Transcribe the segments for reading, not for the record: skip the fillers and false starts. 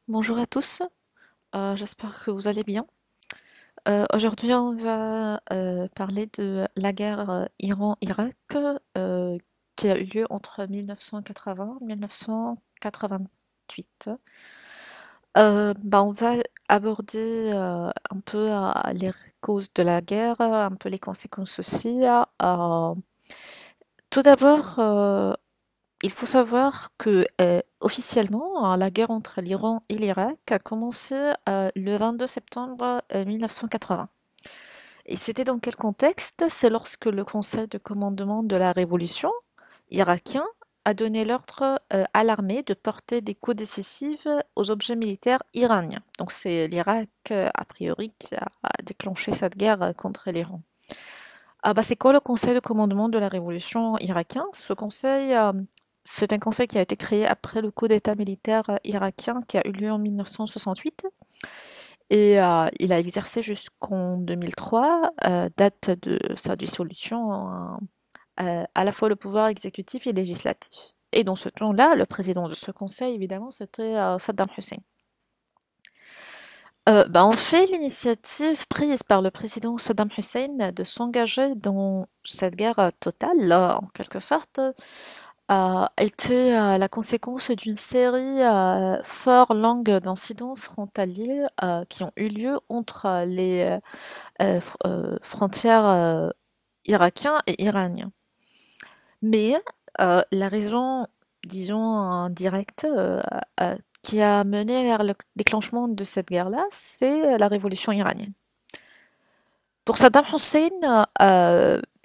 Bonjour à tous, j'espère que vous allez bien. Aujourd'hui, on va parler de la guerre Iran-Irak qui a eu lieu entre 1980 et 1988. On va aborder un peu les causes de la guerre, un peu les conséquences aussi. Tout d'abord, il faut savoir que officiellement, la guerre entre l'Iran et l'Irak a commencé le 22 septembre 1980. Et c'était dans quel contexte? C'est lorsque le Conseil de commandement de la révolution irakien a donné l'ordre à l'armée de porter des coups décisifs aux objets militaires iraniens. Donc c'est l'Irak, a priori, qui a déclenché cette guerre contre l'Iran. C'est quoi le Conseil de commandement de la révolution irakien? Ce conseil, c'est un conseil qui a été créé après le coup d'État militaire irakien qui a eu lieu en 1968 et il a exercé jusqu'en 2003, date de sa dissolution, à la fois le pouvoir exécutif et législatif. Et dans ce temps-là, le président de ce conseil, évidemment, c'était Saddam Hussein. On fait l'initiative prise par le président Saddam Hussein de s'engager dans cette guerre totale, en quelque sorte, a été la conséquence d'une série fort longue d'incidents frontaliers qui ont eu lieu entre les frontières irakiennes et iraniennes. Mais la raison, disons, directe qui a mené vers le déclenchement de cette guerre-là, c'est la révolution iranienne. Pour Saddam Hussein,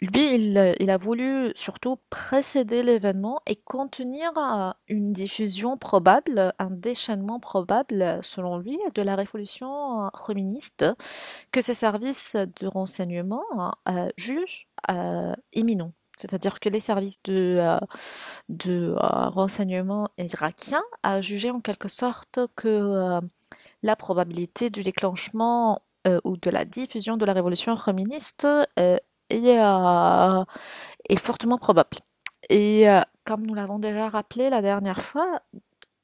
lui, il a voulu surtout précéder l'événement et contenir une diffusion probable, un déchaînement probable, selon lui, de la révolution communiste que ses services de renseignement jugent imminent. C'est-à-dire que les services de renseignement irakiens a jugé en quelque sorte que la probabilité du déclenchement ou de la diffusion de la révolution communiste est, euh, est fortement probable. Et comme nous l'avons déjà rappelé la dernière fois,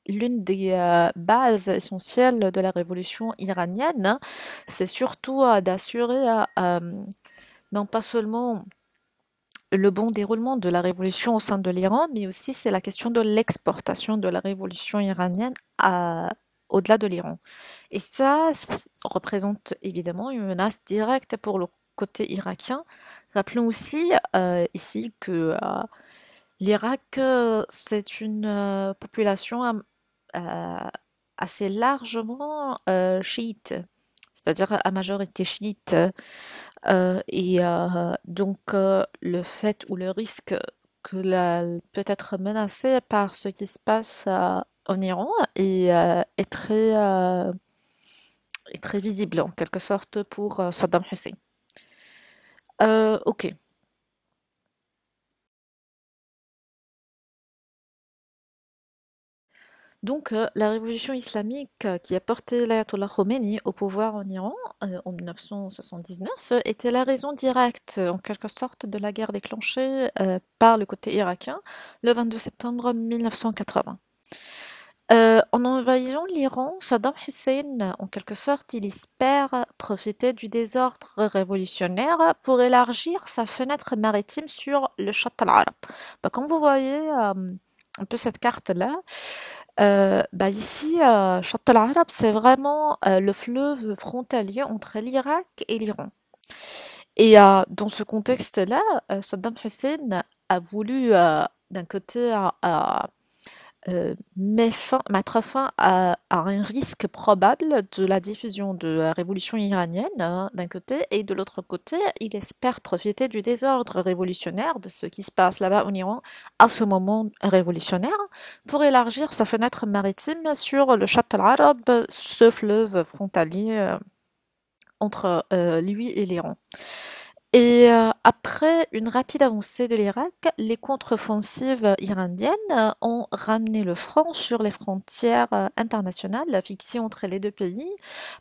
l'une des bases essentielles de la révolution iranienne, c'est surtout d'assurer non pas seulement le bon déroulement de la révolution au sein de l'Iran, mais aussi c'est la question de l'exportation de la révolution iranienne au-delà de l'Iran. Et ça représente évidemment une menace directe pour le côté irakien. Rappelons aussi ici que l'Irak, c'est une population euh, assez largement chiite, c'est-à-dire à majorité chiite. Le fait ou le risque peut être menacée par ce qui se passe en Iran est très visible en quelque sorte pour Saddam Hussein. Ok. Donc, la révolution islamique qui a porté l'ayatollah Khomeini au pouvoir en Iran en 1979 était la raison directe, en quelque sorte, de la guerre déclenchée par le côté irakien le 22 septembre 1980. En envahissant l'Iran, Saddam Hussein, en quelque sorte, il espère profiter du désordre révolutionnaire pour élargir sa fenêtre maritime sur le Shatt al-Arab. Comme vous voyez un peu cette carte-là, ici, Shatt al-Arab, c'est vraiment le fleuve frontalier entre l'Irak et l'Iran. Et dans ce contexte-là, Saddam Hussein a voulu, d'un côté, mettre fin à un risque probable de la diffusion de la révolution iranienne, hein, d'un côté, et de l'autre côté, il espère profiter du désordre révolutionnaire, de ce qui se passe là-bas en Iran à ce moment révolutionnaire, pour élargir sa fenêtre maritime sur le Shatt al-Arab, ce fleuve frontalier entre lui et l'Iran. Et après une rapide avancée de l'Irak, les contre-offensives iraniennes ont ramené le front sur les frontières internationales fixées entre les deux pays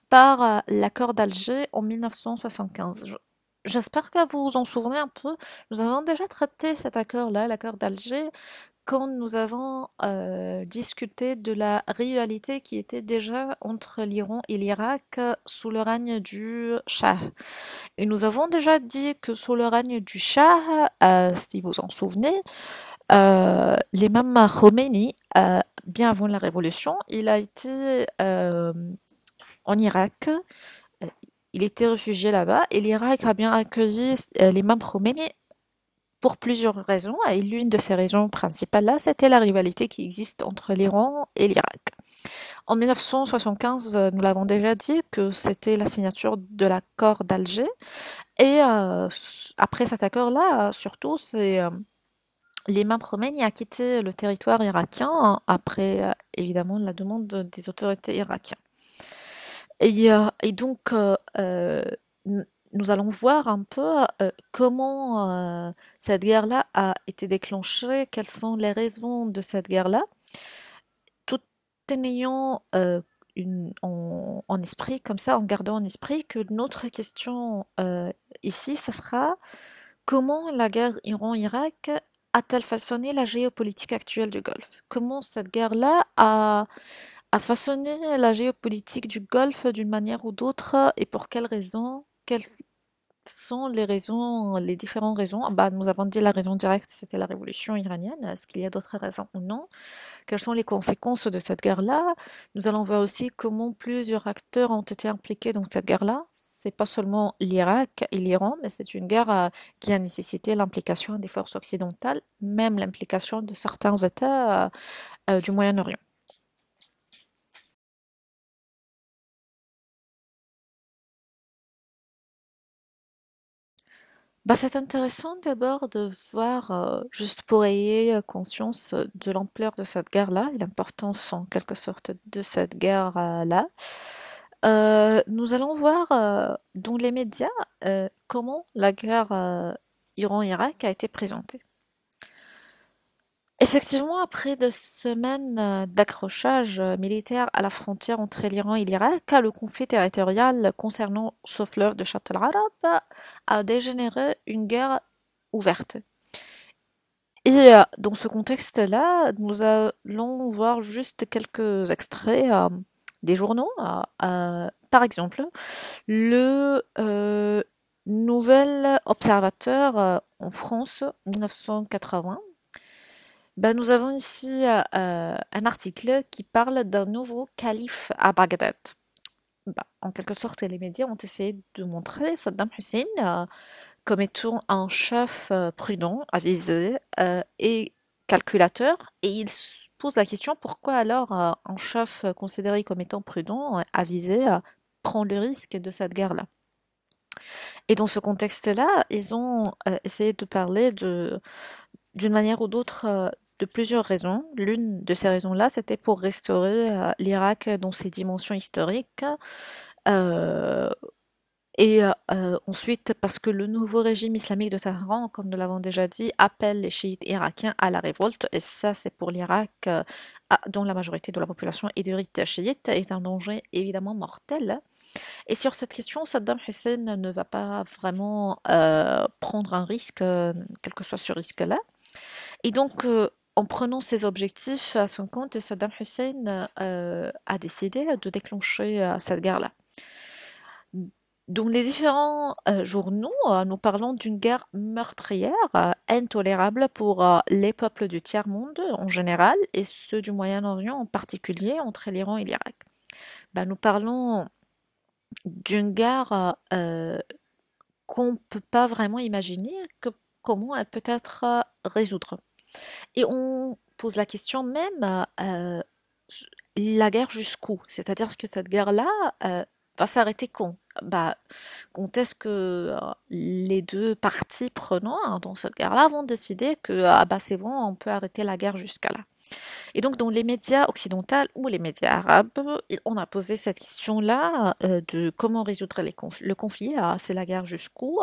par l'accord d'Alger en 1975. J'espère que vous vous en souvenez un peu. Nous avons déjà traité cet accord-là, l'accord d'Alger, quand nous avons discuté de la rivalité qui était déjà entre l'Iran et l'Irak sous le règne du Shah. Et nous avons déjà dit que sous le règne du Shah, si vous en souvenez, l'imam Khomeini, bien avant la révolution, il a été en Irak. euh, Il était réfugié là-bas et l'Irak a bien accueilli l'imam Khomeini pour plusieurs raisons. Et l'une de ces raisons principales là, c'était la rivalité qui existe entre l'Iran et l'Irak. En 1975, nous l'avons déjà dit que c'était la signature de l'accord d'Alger. Et après cet accord-là, surtout, c'est l'imam Khomeini a quitté le territoire irakien après, évidemment, la demande des autorités irakiennes. Et donc, nous allons voir un peu comment cette guerre-là a été déclenchée, quelles sont les raisons de cette guerre-là, tout en ayant en esprit, comme ça, en gardant en esprit que notre question ici, ce sera comment la guerre Iran-Irak a-t-elle façonné la géopolitique actuelle du Golfe? Comment cette guerre-là a façonné la géopolitique du Golfe d'une manière ou d'autre et pour quelles raisons? Quelles sont les raisons, les différentes raisons? Bah, nous avons dit la raison directe, c'était la révolution iranienne. Est-ce qu'il y a d'autres raisons ou non? Quelles sont les conséquences de cette guerre-là? Nous allons voir aussi comment plusieurs acteurs ont été impliqués dans cette guerre-là. C'est pas seulement l'Irak et l'Iran, mais c'est une guerre qui a nécessité l'implication des forces occidentales, même l'implication de certains États du Moyen-Orient. Bah, c'est intéressant d'abord de voir, juste pour ayer conscience de l'ampleur de cette guerre-là et l'importance en quelque sorte de cette guerre-là. Nous allons voir dans les médias comment la guerre Iran-Irak a été présentée. Effectivement, après 2 semaines d'accrochage militaire à la frontière entre l'Iran et l'Irak, le conflit territorial concernant ce fleuve de Châtel Arab a dégénéré une guerre ouverte. Et dans ce contexte-là, nous allons voir juste quelques extraits des journaux. Par exemple, le Nouvel Observateur en France, 1980. Ben, nous avons ici un article qui parle d'un nouveau calife à Bagdad. Ben, en quelque sorte, les médias ont essayé de montrer Saddam Hussein comme étant un chef prudent, avisé et calculateur. Et il pose la question pourquoi alors un chef considéré comme étant prudent, avisé, prend le risque de cette guerre-là. Et dans ce contexte-là, ils ont essayé de parler d'une manière ou d'autre de plusieurs raisons. L'une de ces raisons-là, c'était pour restaurer l'Irak dans ses dimensions historiques. Euh, et ensuite, parce que le nouveau régime islamique de Téhéran, comme nous l'avons déjà dit, appelle les chiites irakiens à la révolte. Et ça, c'est pour l'Irak, dont la majorité de la population est de rite chiite, est un danger évidemment mortel. Et sur cette question, Saddam Hussein ne va pas vraiment prendre un risque, quel que soit ce risque-là. Et donc, en prenant ces objectifs à son compte, Saddam Hussein a décidé de déclencher cette guerre-là. Dans les différents journaux, nous parlons d'une guerre meurtrière, intolérable pour les peuples du tiers-monde en général et ceux du Moyen-Orient en particulier, entre l'Iran et l'Irak. Ben, nous parlons d'une guerre qu'on ne peut pas vraiment imaginer comment elle peut être résoudre. Et on pose la question même, la guerre jusqu'où? C'est-à-dire que cette guerre-là va s'arrêter quand? Bah, quand est-ce que les deux parties prenantes dans cette guerre-là vont décider que ah bah c'est bon, on peut arrêter la guerre jusqu'à là. Et donc dans les médias occidentaux ou les médias arabes, on a posé cette question-là de comment résoudre le conflit, c'est la guerre jusqu'où?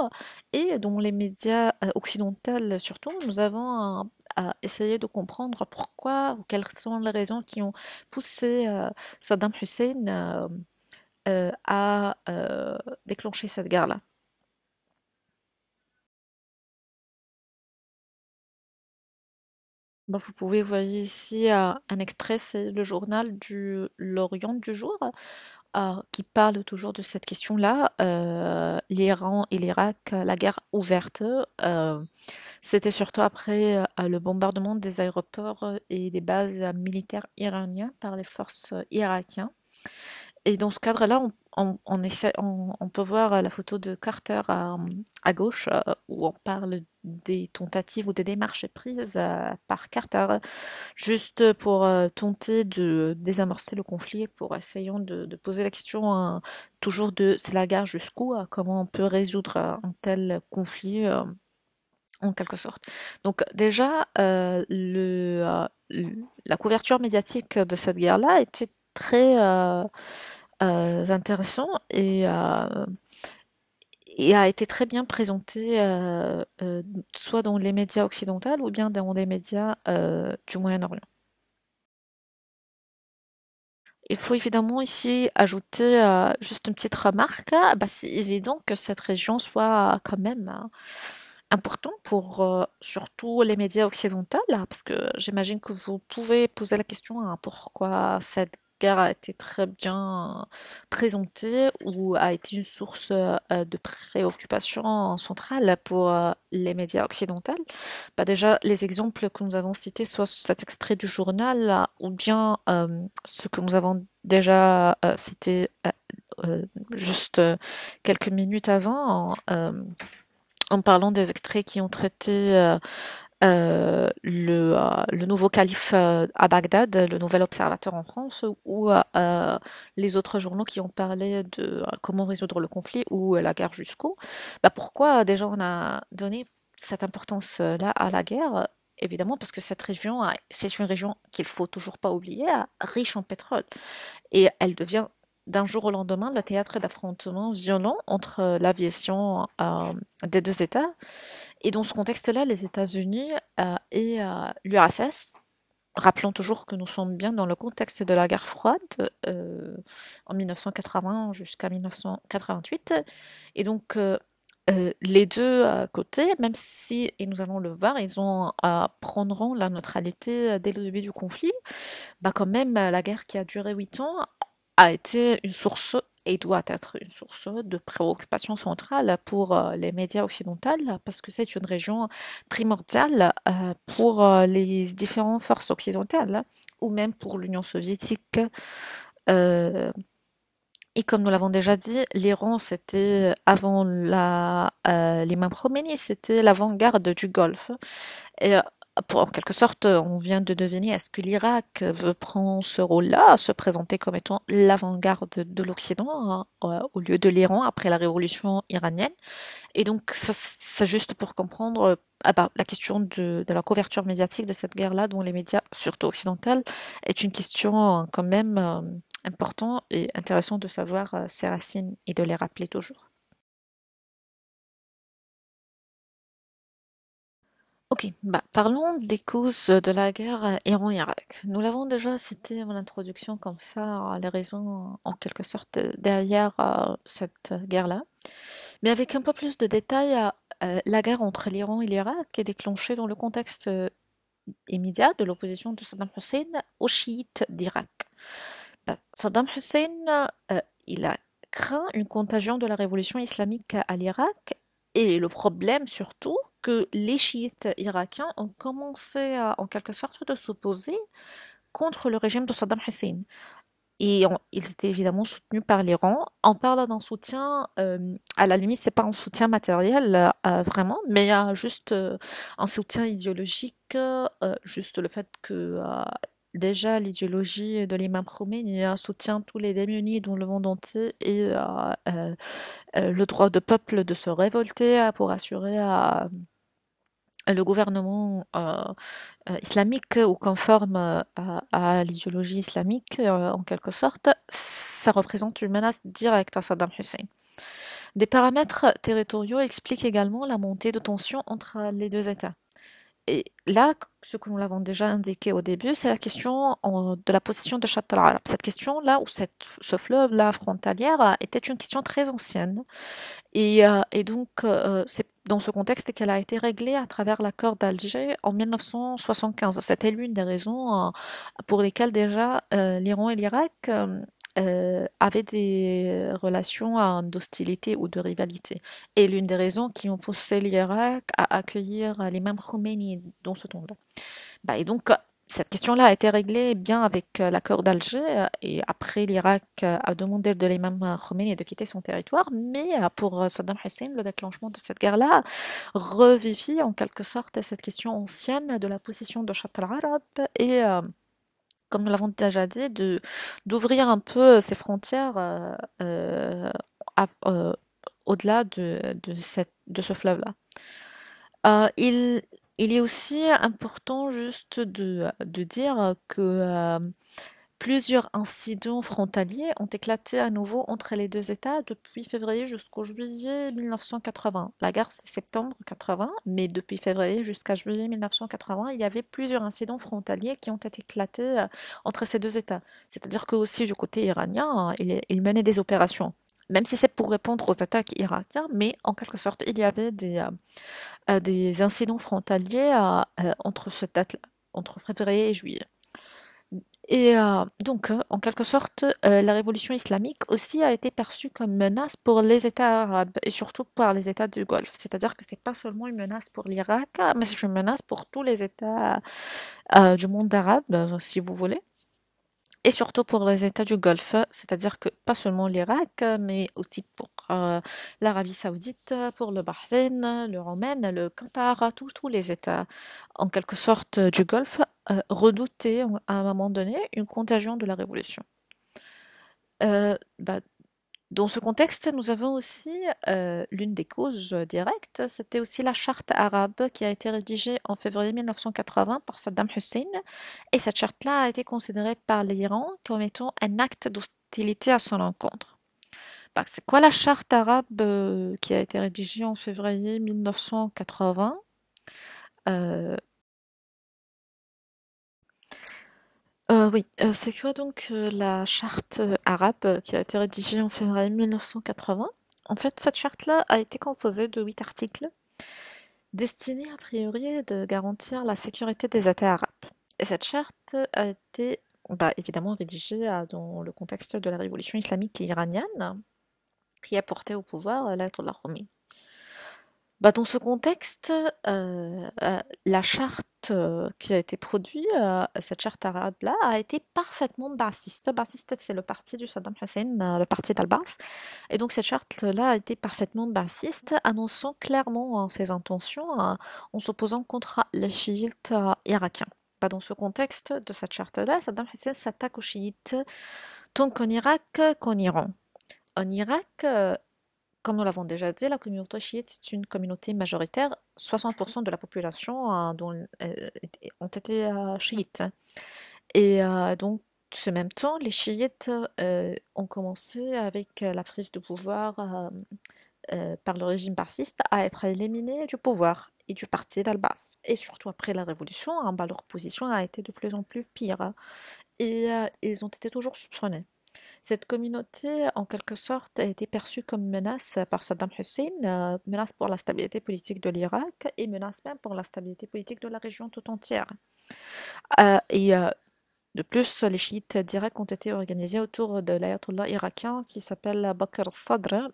Et dans les médias occidentaux surtout, nous avons essayé de comprendre pourquoi ou quelles sont les raisons qui ont poussé Saddam Hussein à déclencher cette guerre-là. Bah, vous pouvez voir ici un extrait, c'est le journal du L'Orient du jour, qui parle toujours de cette question-là, l'Iran et l'Irak, la guerre ouverte. C'était surtout après le bombardement des aéroports et des bases militaires iraniennes par les forces irakiennes. Et dans ce cadre-là, on peut voir la photo de Carter à gauche, où on parle des tentatives ou des démarches prises par Carter, juste pour tenter de désamorcer le conflit, pour essayant de poser la question toujours de c'est la guerre jusqu'où, comment on peut résoudre un tel conflit en quelque sorte. Donc déjà, la couverture médiatique de cette guerre-là était très intéressant et a été très bien présenté soit dans les médias occidentaux ou bien dans les médias du Moyen-Orient. Il faut évidemment ici ajouter juste une petite remarque. Bah, c'est évident que cette région soit quand même important pour surtout les médias occidentaux, là, parce que j'imagine que vous pouvez poser la question pourquoi cette guerre a été très bien présentée ou a été une source de préoccupation centrale pour les médias occidentaux. Bah déjà, les exemples que nous avons cités, soit cet extrait du journal, là, ou bien ce que nous avons déjà cité euh, juste quelques minutes avant, en parlant des extraits qui ont traité le nouveau calife à Bagdad, le nouvel observateur en France, ou les autres journaux qui ont parlé de comment résoudre le conflit ou la guerre jusqu'où. Bah pourquoi déjà on a donné cette importance-là à la guerre? Évidemment, parce que cette région, c'est une région qu'il faut toujours pas oublier, riche en pétrole. Et elle devient d'un jour au lendemain le théâtre d'affrontements violents entre l'aviation des deux États. Et dans ce contexte-là, les États-Unis et l'URSS, rappelons toujours que nous sommes bien dans le contexte de la guerre froide en 1980 jusqu'à 1988. Et donc, les deux côtés, même si, et nous allons le voir, prendront la neutralité dès le début du conflit, bah quand même, la guerre qui a duré 8 ans a été une source et doit être une source de préoccupation centrale pour les médias occidentaux parce que c'est une région primordiale pour les différentes forces occidentales ou même pour l'Union soviétique. Euh, et comme nous l'avons déjà dit, l'Iran, c'était avant l'imam Khomeini, c'était l'avant-garde du Golfe. Et en quelque sorte, on vient de deviner, est-ce que l'Irak veut prendre ce rôle-là, se présenter comme étant l'avant-garde de l'Occident, hein, au lieu de l'Iran après la révolution iranienne? Et donc, ça, c'est juste pour comprendre la question de la couverture médiatique de cette guerre-là, dont les médias, surtout occidentaux, est une question quand même importante et intéressant de savoir ses racines et de les rappeler toujours. Ok, bah, parlons des causes de la guerre Iran-Irak. Nous l'avons déjà cité en introduction comme ça, les raisons en quelque sorte derrière cette guerre-là. Mais avec un peu plus de détails, la guerre entre l'Iran et l'Irak est déclenchée dans le contexte immédiat de l'opposition de Saddam Hussein aux chiites d'Irak. Bah, Saddam Hussein, il a craint une contagion de la révolution islamique à l'Irak et le problème surtout que les chiites irakiens ont commencé en quelque sorte de s'opposer contre le régime de Saddam Hussein. Et ils étaient évidemment soutenus par l'Iran. En parlant d'un soutien, à la limite, c'est pas un soutien matériel vraiment, mais juste un soutien idéologique, juste le fait que déjà l'idéologie de l'imam Khomeini soutient tous les démunis dans le monde entier et le droit de peuple de se révolter pour assurer le gouvernement islamique ou conforme à l'idéologie islamique, en quelque sorte, ça représente une menace directe à Saddam Hussein. Des paramètres territoriaux expliquent également la montée de tensions entre les deux États. et là, ce que nous l'avons déjà indiqué au début, c'est la question de la position de Shatt al-Arab. Cette question-là, ou ce fleuve-là frontalière, était une question très ancienne. Et donc, c'est dans ce contexte qu'elle a été réglée à travers l'accord d'Alger en 1975. C'était l'une des raisons pour lesquelles déjà l'Iran et l'Irak avaient des relations d'hostilité ou de rivalité. Et l'une des raisons qui ont poussé l'Irak à accueillir l'imam Khomeini dans ce temps-là. Bah, et donc, cette question-là a été réglée bien avec l'accord d'Alger et après l'Irak a demandé de l'imam Khomeini de quitter son territoire, mais pour Saddam Hussein, le déclenchement de cette guerre-là revivifie en quelque sorte cette question ancienne de la position de Shatt al-Arab et comme nous l'avons déjà dit, d'ouvrir un peu ses frontières à- euh, au-delà de ce fleuve-là. Euh, il, il est aussi important juste de dire que plusieurs incidents frontaliers ont éclaté à nouveau entre les deux États depuis février jusqu'au juillet 1980. La guerre, c'est septembre 80, mais depuis février jusqu'à juillet 1980, il y avait plusieurs incidents frontaliers qui ont été éclatés entre ces deux États. C'est-à-dire que aussi du côté iranien, il menait des opérations. Même si c'est pour répondre aux attaques irakiennes, mais en quelque sorte, il y avait des incidents frontaliers entre cette date-là, entre février et juillet. Et donc, en quelque sorte, la révolution islamique aussi a été perçue comme menace pour les États arabes et surtout par les États du Golfe. C'est-à-dire que c'est pas seulement une menace pour l'Irak, mais c'est une menace pour tous les États du monde arabe, si vous voulez. Et surtout pour les États du Golfe, c'est-à-dire que pas seulement l'Irak, mais aussi pour l'Arabie Saoudite, pour le Bahreïn, le Romaine, le Qatar, tous les États, en quelque sorte, du Golfe, redoutaient à un moment donné une contagion de la révolution. Bah, dans ce contexte, nous avons aussi l'une des causes directes, c'était aussi la charte arabe qui a été rédigée en février 1980 par Saddam Hussein. Et cette charte-là a été considérée par l'Iran comme étant un acte d'hostilité à son encontre. Bah, c'est quoi la charte arabe qui a été rédigée en février 1980? Euh, oui, c'est quoi donc la charte arabe qui a été rédigée en février 1980? En fait, cette charte-là a été composée de 8 articles destinés a priori de garantir la sécurité des États arabes. Et cette charte a été bah, évidemment rédigée dans le contexte de la révolution islamique iranienne qui a porté au pouvoir l'ayatollah Khomeini. Bah, dans ce contexte, la charte qui a été produite, cette charte arabe-là, a été parfaitement bassiste. Bassiste, c'est le parti du Saddam Hussein, le parti d'Al-Baas. Et donc cette charte-là a été parfaitement bassiste, annonçant clairement ses intentions en s'opposant contre les chiites irakiens. Bah, dans ce contexte de cette charte-là, Saddam Hussein s'attaque aux chiites tant qu'en Irak qu'en Iran. En Irak, comme nous l'avons déjà dit, la communauté chiite c'est une communauté majoritaire. 60% de la population ont été chiites. Et donc, ce même temps, les chiites ont commencé avec la prise de pouvoir par le régime bassiste à être éliminés du pouvoir et du parti d'Al-Baas. Et surtout après la révolution, hein, bah, leur position a été de plus en plus pire. Et ils ont été toujours soupçonnés. Cette communauté, en quelque sorte, a été perçue comme menace par Saddam Hussein, menace pour la stabilité politique de l'Irak et menace même pour la stabilité politique de la région tout entière. Et de plus, les chiites d'Irak ont été organisés autour de l'ayatollah irakien qui s'appelle Bakr al-Sadr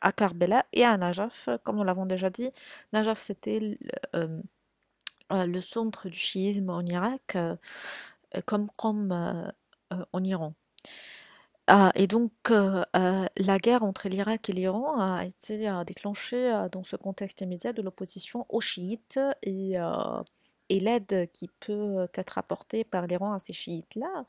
à Karbala et à Najaf. Comme nous l'avons déjà dit, Najaf c'était le centre du chiisme en Irak, comme en Iran. Ah, et donc, la guerre entre l'Irak et l'Iran a été déclenchée dans ce contexte immédiat de l'opposition aux chiites et l'aide qui peut être apportée par l'Iran à ces chiites-là,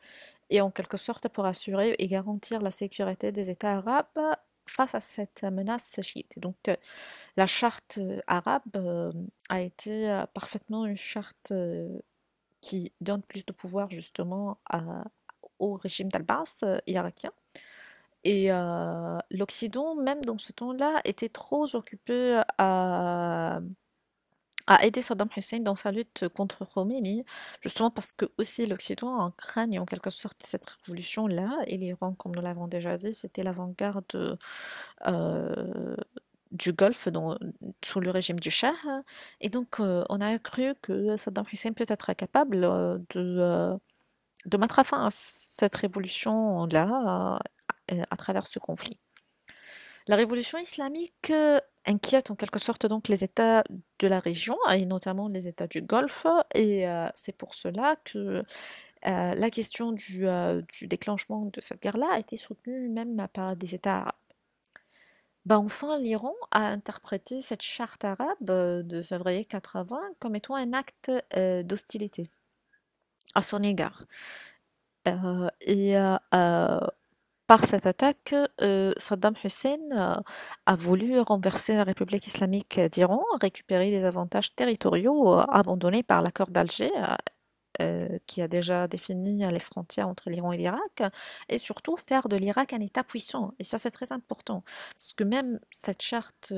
et en quelque sorte pour assurer et garantir la sécurité des États arabes face à cette menace chiite. Donc, la charte arabe a été parfaitement une charte qui donne plus de pouvoir justement au régime d'Al-Baas irakien. Et l'Occident, même dans ce temps-là, était trop occupé a aidé Saddam Hussein dans sa lutte contre Khomeini, justement parce que aussi l'Occident craigne en quelque sorte cette révolution-là, et l'Iran, comme nous l'avons déjà dit, c'était l'avant-garde euh, du Golfe sous le régime du Shah, et donc on a cru que Saddam Hussein peut être capable de mettre fin à cette révolution-là à travers ce conflit. La révolution islamique inquiète en quelque sorte donc les États de la région et notamment les États du Golfe, et c'est pour cela que la question du déclenchement de cette guerre-là a été soutenue même par des États arabes. Ben enfin, l'Iran a interprété cette charte arabe de février 80 comme étant un acte d'hostilité à son égard. Et par cette attaque, Saddam Hussein a voulu renverser la République islamique d'Iran, récupérer des avantages territoriaux abandonnés par l'accord d'Alger, qui a déjà défini les frontières entre l'Iran et l'Irak, et surtout faire de l'Irak un État puissant. Et ça, c'est très important, parce que même cette charte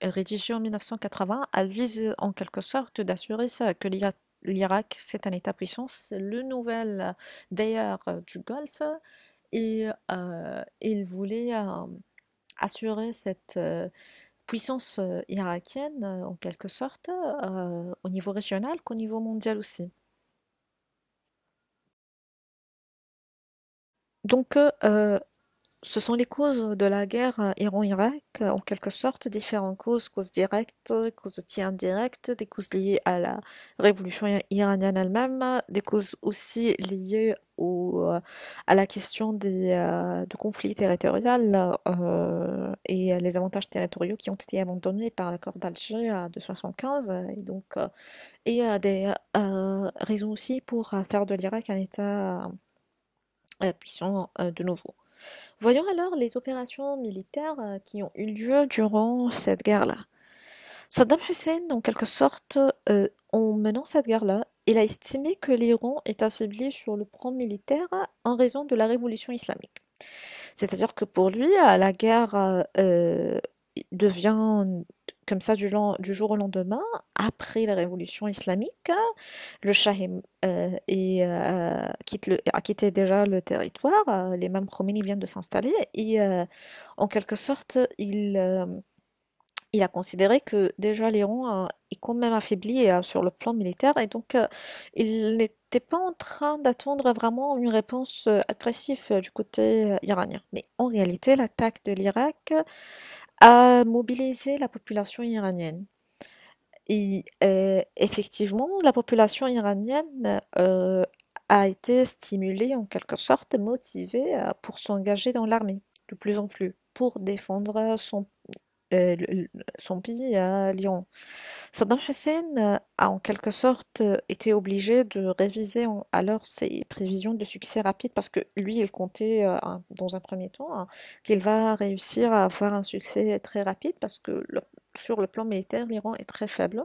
rédigée en 1980, elle vise en quelque sorte d'assurer ça, que l'Irak, c'est un État puissant, c'est le nouvel d'ailleurs du Golfe, et il voulait assurer cette puissance irakienne en quelque sorte au niveau régional qu'au niveau mondial aussi. Donc ce sont les causes de la guerre Iran-Irak, en quelque sorte, différentes causes, causes directes, causes aussi indirectes, des causes liées à la révolution iranienne elle-même, des causes aussi liées à la question de conflits territoriaux et les avantages territoriaux qui ont été abandonnés par l'accord d'Alger de 75, et des raisons aussi pour faire de l'Irak un État puissant de nouveau. Voyons alors les opérations militaires qui ont eu lieu durant cette guerre-là. Saddam Hussein, en quelque sorte, en menant cette guerre-là, il a estimé que l'Iran est affaibli sur le plan militaire en raison de la révolution islamique. C'est-à-dire que pour lui, la guerre devient comme ça du jour au lendemain, après la révolution islamique, le Shah a quitté déjà le territoire, l'imam Khomeini vient de s'installer, et en quelque sorte, il a considéré que déjà l'Iran est quand même affaibli sur le plan militaire, et donc il n'était pas en train d'attendre vraiment une réponse agressive du côté iranien. Mais en réalité, l'attaque de l'Irak a mobilisé la population iranienne. Et effectivement, la population iranienne a été stimulée, en quelque sorte, motivée pour s'engager dans l'armée, de plus en plus, pour défendre son pays à l'Iran. Saddam Hussein a en quelque sorte été obligé de réviser alors ses prévisions de succès rapide, parce que lui, il comptait dans un premier temps qu'il va réussir à avoir un succès très rapide, parce que sur le plan militaire, l'Iran est très faible.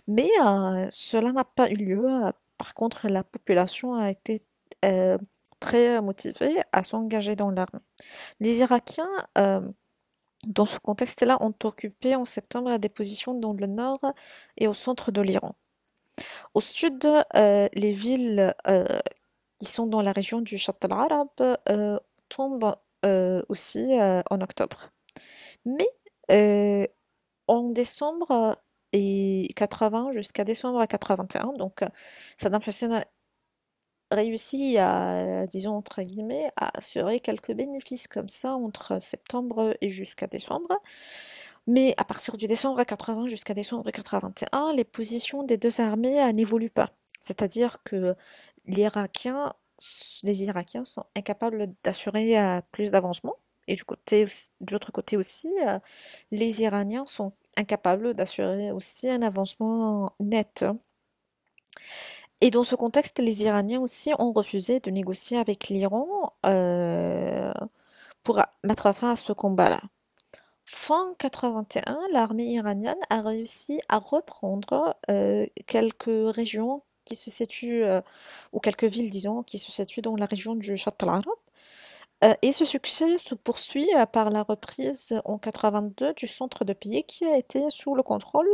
Mais cela n'a pas eu lieu. Par contre, la population a été euh, très motivée à s'engager dans l'armée. Les Irakiens, dans ce contexte-là, ont occupé en septembre des positions dans le nord et au centre de l'Iran. Au sud, les villes qui sont dans la région du Chatt al-Arab tombent aussi en octobre. Mais euh, en décembre et 80 jusqu'à décembre 81, donc Saddam Hussein a réussi à, disons entre guillemets, à assurer quelques bénéfices comme ça entre septembre et jusqu'à décembre. Mais à partir du décembre 80 jusqu'à décembre 81, les positions des deux armées n'évoluent pas. C'est-à-dire que l'Irakien, les Irakiens sont incapables d'assurer plus d'avancement. Et de l'autre côté aussi, les Iraniens sont incapables d'assurer aussi un avancement net. Et dans ce contexte, les Iraniens aussi ont refusé de négocier avec l'Iran pour mettre fin à ce combat-là. Fin 81, l'armée iranienne a réussi à reprendre quelques régions qui se situent, ou quelques villes, disons, qui se situent dans la région du Chatt al-Arab. Et ce succès se poursuit par la reprise en 82 du centre de pays qui a été sous le contrôle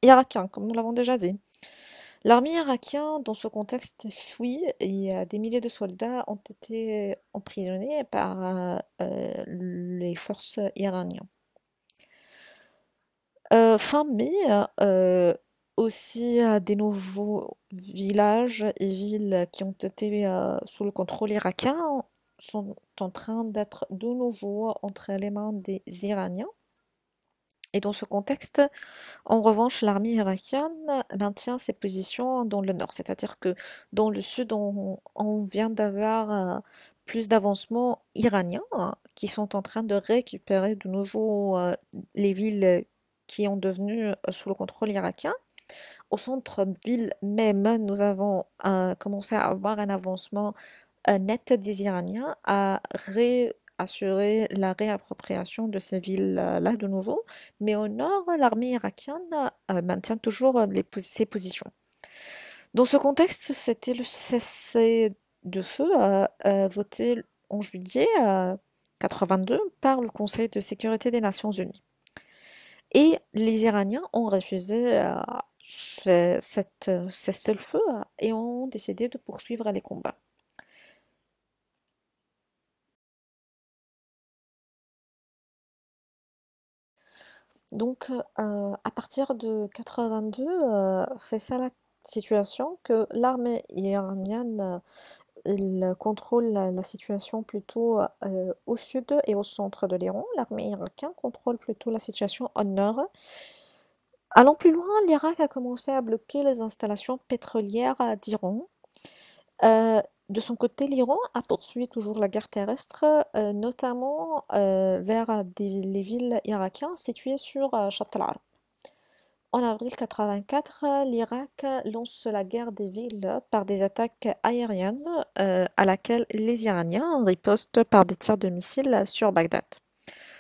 irakien, comme nous l'avons déjà dit. L'armée irakienne, dans ce contexte, fuit et des milliers de soldats ont été emprisonnés par les forces iraniennes. Fin mai, aussi, des nouveaux villages et villes qui ont été sous le contrôle irakien sont en train d'être de nouveau entre les mains des Iraniens. Et dans ce contexte, en revanche, l'armée irakienne maintient ses positions dans le nord, c'est-à-dire que dans le sud, on vient d'avoir plus d'avancements iraniens qui sont en train de récupérer de nouveau les villes qui ont devenu sous le contrôle irakien. Au centre-ville même, nous avons commencé à avoir un avancement net des Iraniens à assurer la réappropriation de ces villes-là de nouveau. Mais au nord, l'armée irakienne maintient toujours ses positions. Dans ce contexte, c'était le cessez-le-feu voté en juillet 82 par le Conseil de sécurité des Nations Unies. Et les Iraniens ont refusé cette cessez-le-feu et ont décidé de poursuivre les combats. Donc, à partir de 82, c'est ça la situation, que l'armée iranienne, il contrôle la situation plutôt au sud et au centre de l'Iran. L'armée irakienne contrôle plutôt la situation au nord. Allant plus loin, l'Irak a commencé à bloquer les installations pétrolières d'Iran. Euh, de son côté, l'Iran a poursuivi toujours la guerre terrestre, notamment vers les villes irakiennes situées sur Shatt al-Arab. En avril 84, l'Irak lance la guerre des villes par des attaques aériennes à laquelle les Iraniens ripostent par des tirs de missiles sur Bagdad.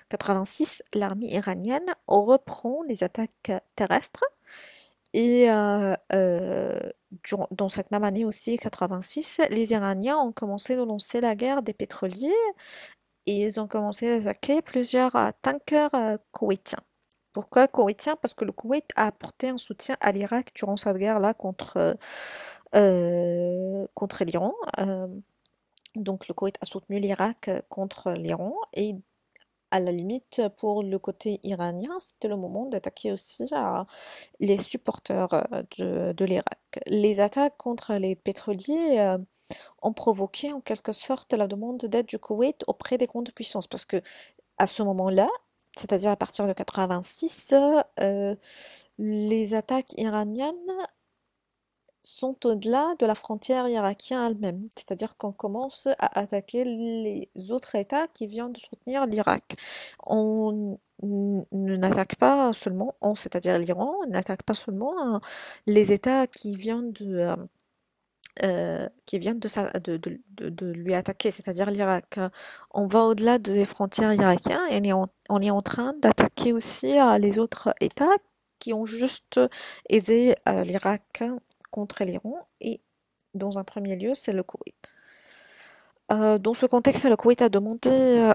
86, l'armée iranienne reprend les attaques terrestres et dans cette même année aussi, 86, les Iraniens ont commencé de lancer la guerre des pétroliers et ils ont commencé à attaquer plusieurs tankers koweïtiens. Pourquoi koweïtien? Parce que le Koweït a apporté un soutien à l'Irak durant cette guerre-là contre l'Iran. Donc le Koweït a soutenu l'Irak contre l'Iran et à la limite, pour le côté iranien, c'était le moment d'attaquer aussi les supporters de l'Irak. Les attaques contre les pétroliers ont provoqué en quelque sorte la demande d'aide du Koweït auprès des grandes puissances parce que à ce moment-là, c'est-à-dire à partir de 86, les attaques iraniennes sont au-delà de la frontière irakienne elle-même. C'est-à-dire qu'on commence à attaquer les autres États qui viennent de soutenir l'Irak. On n'attaque pas seulement, c'est-à-dire l'Iran, on n'attaque pas seulement les États qui viennent de lui attaquer, c'est-à-dire l'Irak. On va au-delà des frontières irakiennes et on est en train d'attaquer aussi les autres États qui ont juste aidé l'Irak contre l'Iran et dans un premier lieu, c'est le Koweït. Dans ce contexte, le Koweït a demandé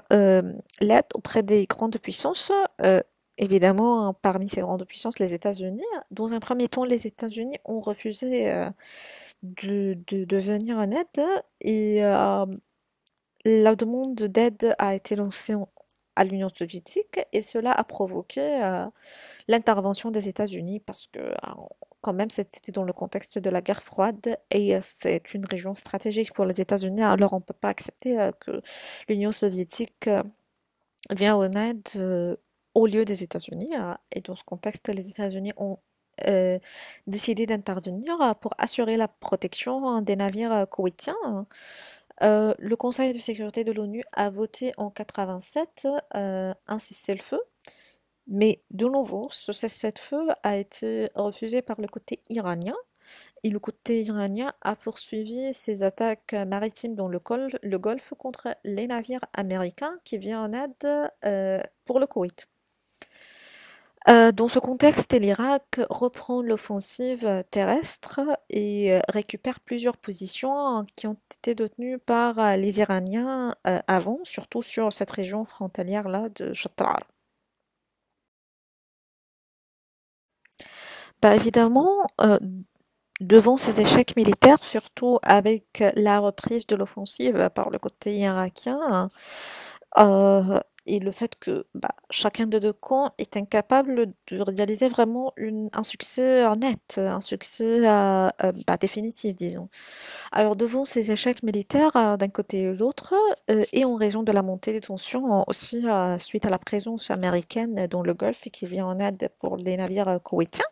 l'aide auprès des grandes puissances, évidemment parmi ces grandes puissances, les États-Unis. Dans un premier temps, les États-Unis ont refusé de venir en aide et la demande d'aide a été lancée à l'Union soviétique et cela a provoqué l'intervention des États-Unis parce que quand même c'était dans le contexte de la guerre froide et c'est une région stratégique pour les États-Unis, alors on ne peut pas accepter que l'Union soviétique vienne en aide au lieu des États-Unis. Et dans ce contexte, les États-Unis ont décidé d'intervenir pour assurer la protection des navires koweïtiens. Le Conseil de sécurité de l'ONU a voté en 87 un cessez-le-feu, mais de nouveau, ce cessez-le-feu a été refusé par le côté iranien et le côté iranien a poursuivi ses attaques maritimes dans le Golfe contre les navires américains qui viennent en aide pour le Koweït. Dans ce contexte, l'Irak reprend l'offensive terrestre et récupère plusieurs positions qui ont été détenues par les Iraniens avant, surtout sur cette région frontalière-là de Shatt al. Bah évidemment, devant ces échecs militaires, surtout avec la reprise de l'offensive par le côté irakien, et le fait que chacun des deux camps est incapable de réaliser vraiment un succès net, un succès définitif, disons. Alors devant ces échecs militaires d'un côté et de l'autre, et en raison de la montée des tensions aussi suite à la présence américaine dans le Golfe et qui vient en aide pour les navires koweïtiens,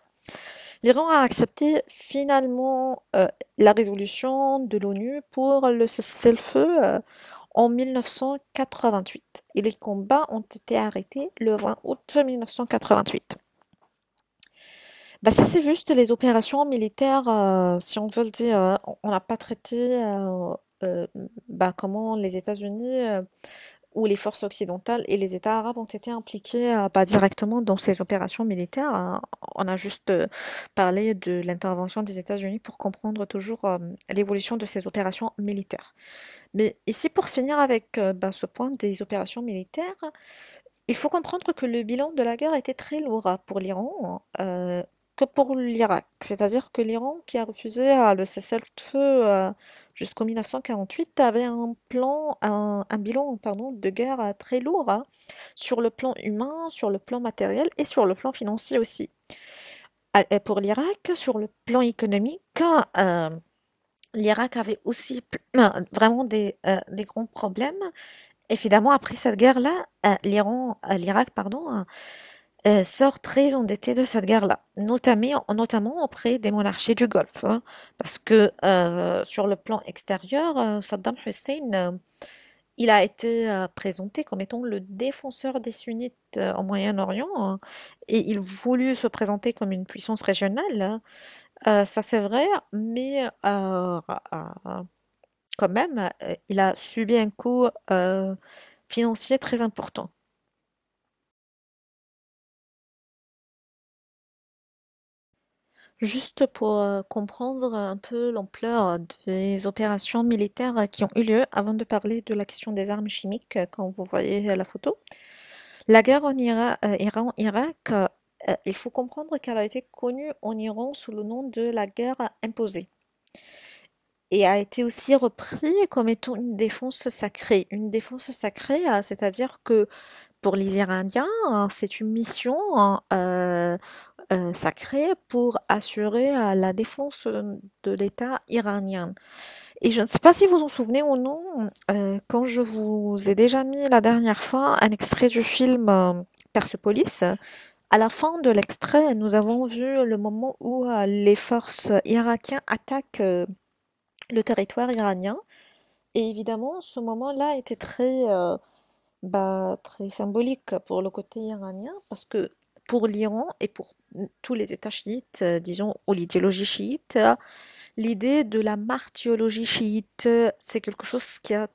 l'Iran a accepté finalement la résolution de l'ONU pour le cessez-le-feu en 1988 et les combats ont été arrêtés le 20 août 1988. Ça c'est juste les opérations militaires, si on veut le dire. On n'a pas traité euh, comment les États-Unis où les forces occidentales et les États arabes ont été impliqués pas directement dans ces opérations militaires. On a juste parlé de l'intervention des États-Unis pour comprendre toujours l'évolution de ces opérations militaires. Mais ici, pour finir avec ce point des opérations militaires, il faut comprendre que le bilan de la guerre était très lourd pour l'Iran, que pour l'Irak. C'est-à-dire que l'Iran, qui a refusé le cessez-le-feu jusqu'en 1948, avait un bilan, pardon, de guerre très lourd sur le plan humain, sur le plan matériel et sur le plan financier aussi. Et pour l'Irak, sur le plan économique, euh, l'Irak avait aussi vraiment des grands problèmes. Évidemment, après cette guerre-là, l'Irak, pardon, sort très endetté de cette guerre-là, notamment auprès des monarchies du Golfe, hein, parce que sur le plan extérieur, Saddam Hussein, il a été présenté comme étant le défenseur des sunnites au Moyen-Orient, hein, et il voulut se présenter comme une puissance régionale, hein. Ça c'est vrai, mais quand même, il a subi un coup financier très important. Juste pour comprendre un peu l'ampleur des opérations militaires qui ont eu lieu, avant de parler de la question des armes chimiques, quand vous voyez la photo. La guerre en Iran-Irak, il faut comprendre qu'elle a été connue en Iran sous le nom de la guerre imposée et a été aussi repris comme étant une défense sacrée. Une défense sacrée, c'est-à-dire que pour les Iraniens, c'est une mission sacrée pour assurer la défense de l'État iranien. Et je ne sais pas si vous vous en souvenez ou non, quand je vous ai déjà mis la dernière fois un extrait du film Persepolis, à la fin de l'extrait, nous avons vu le moment où les forces irakiennes attaquent le territoire iranien. Et évidemment, ce moment-là était très symbolique pour le côté iranien, parce que pour l'Iran et pour tous les États chiites, disons, ou l'idéologie chiite, l'idée de la martyrologie chiite, c'est quelque chose qui a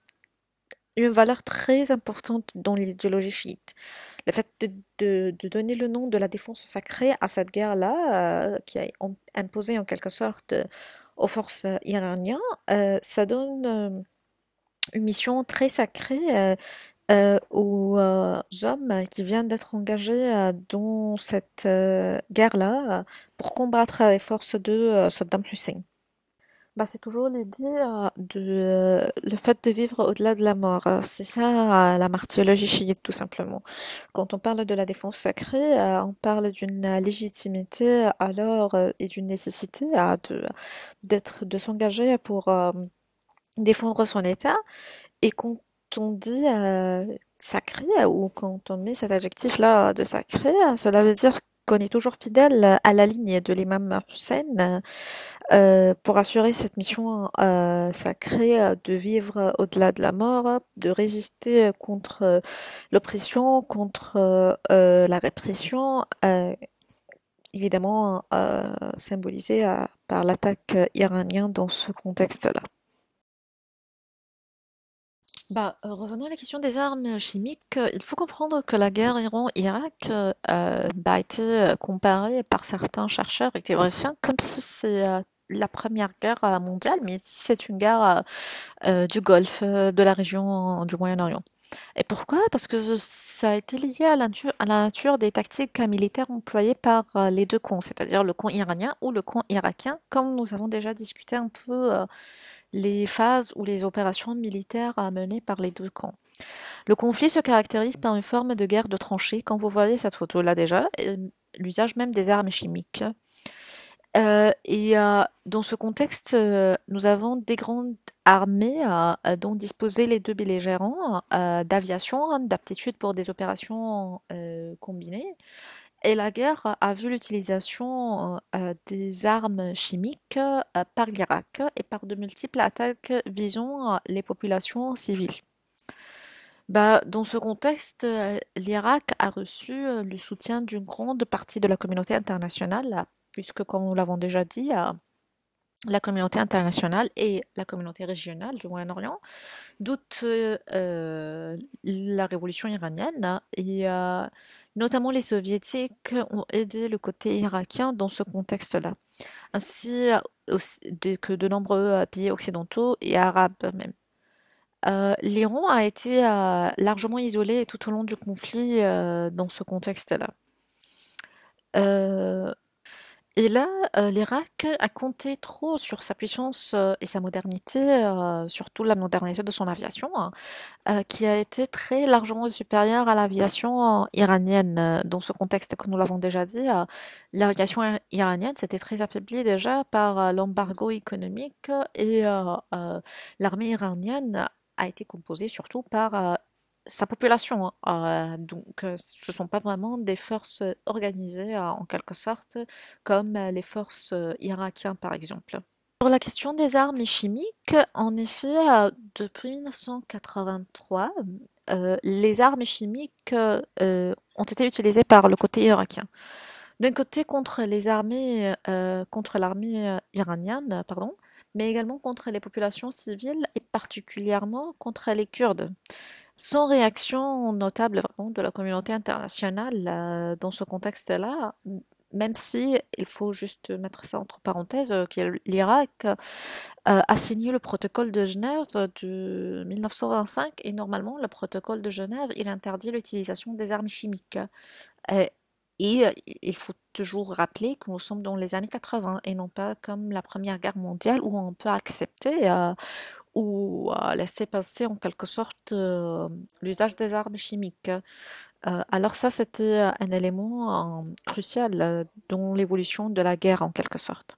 une valeur très importante dans l'idéologie chiite. Le fait de donner le nom de la défense sacrée à cette guerre-là, qui a imposé en quelque sorte aux forces iraniennes, ça donne une mission très sacrée aux hommes qui viennent d'être engagés dans cette guerre-là pour combattre les forces de Saddam Hussein. C'est toujours l'idée le fait de vivre au-delà de la mort. C'est ça la martyrologie chiite tout simplement. Quand on parle de la défense sacrée, on parle d'une légitimité alors et d'une nécessité de s'engager pour défendre son État. Et quand on dit sacré ou quand on met cet adjectif-là de sacré, cela veut dire qu'on est toujours fidèle à la ligne de l'imam Hussein pour assurer cette mission sacrée de vivre au-delà de la mort, de résister contre l'oppression, contre la répression, évidemment symbolisée par l'attaque iranienne dans ce contexte-là. Revenons à la question des armes chimiques. Il faut comprendre que la guerre Iran-Irak a été comparée par certains chercheurs et théoriciens comme si c'est la première guerre mondiale, mais si c'est une guerre du Golfe, de la région du Moyen-Orient. Et pourquoi? Parce que ça a été lié à la nature des tactiques militaires employées par les deux camps, c'est-à-dire le camp iranien ou le camp irakien, comme nous avons déjà discuté un peu les phases ou les opérations militaires menées par les deux camps. Le conflit se caractérise par une forme de guerre de tranchées, quand vous voyez cette photo-là déjà, et l'usage même des armes chimiques. Dans ce contexte, nous avons des grandes armées dont disposaient les deux belligérants d'aviation, hein, d'aptitude pour des opérations combinées. Et la guerre a vu l'utilisation des armes chimiques par l'Irak et par de multiples attaques visant les populations civiles. Bah, dans ce contexte, l'Irak a reçu le soutien d'une grande partie de la communauté internationale, puisque, comme nous l'avons déjà dit, la communauté internationale et la communauté régionale du Moyen-Orient doutent la révolution iranienne et notamment les soviétiques ont aidé le côté irakien dans ce contexte-là, ainsi que de nombreux pays occidentaux et arabes même. L'Iran a été largement isolé tout au long du conflit dans ce contexte-là. Euh, Et là, l'Irak a compté trop sur sa puissance et sa modernité, surtout la modernité de son aviation, hein, qui a été très largement supérieure à l'aviation iranienne. Dans ce contexte, comme nous l'avons déjà dit, l'aviation iranienne s'était très affaiblie déjà par l'embargo économique et l'armée iranienne a été composée surtout par sa population, hein. Ce ne sont pas vraiment des forces organisées en quelque sorte comme les forces irakiennes par exemple. Sur la question des armes chimiques, en effet, depuis 1983, les armes chimiques ont été utilisées par le côté irakien. D'un côté contre l'armée iranienne, pardon, mais également contre les populations civiles et particulièrement contre les Kurdes. Sans réaction notable vraiment de la communauté internationale dans ce contexte-là, même si il faut juste mettre ça entre parenthèses, que l'Irak a signé le protocole de Genève de 1925 et normalement le protocole de Genève il interdit l'utilisation des armes chimiques. Euh, il faut toujours rappeler que nous sommes dans les années 80 et non pas comme la Première Guerre mondiale où on peut accepter ou laisser passer en quelque sorte l'usage des armes chimiques. Alors ça, c'était un élément crucial dans l'évolution de la guerre en quelque sorte.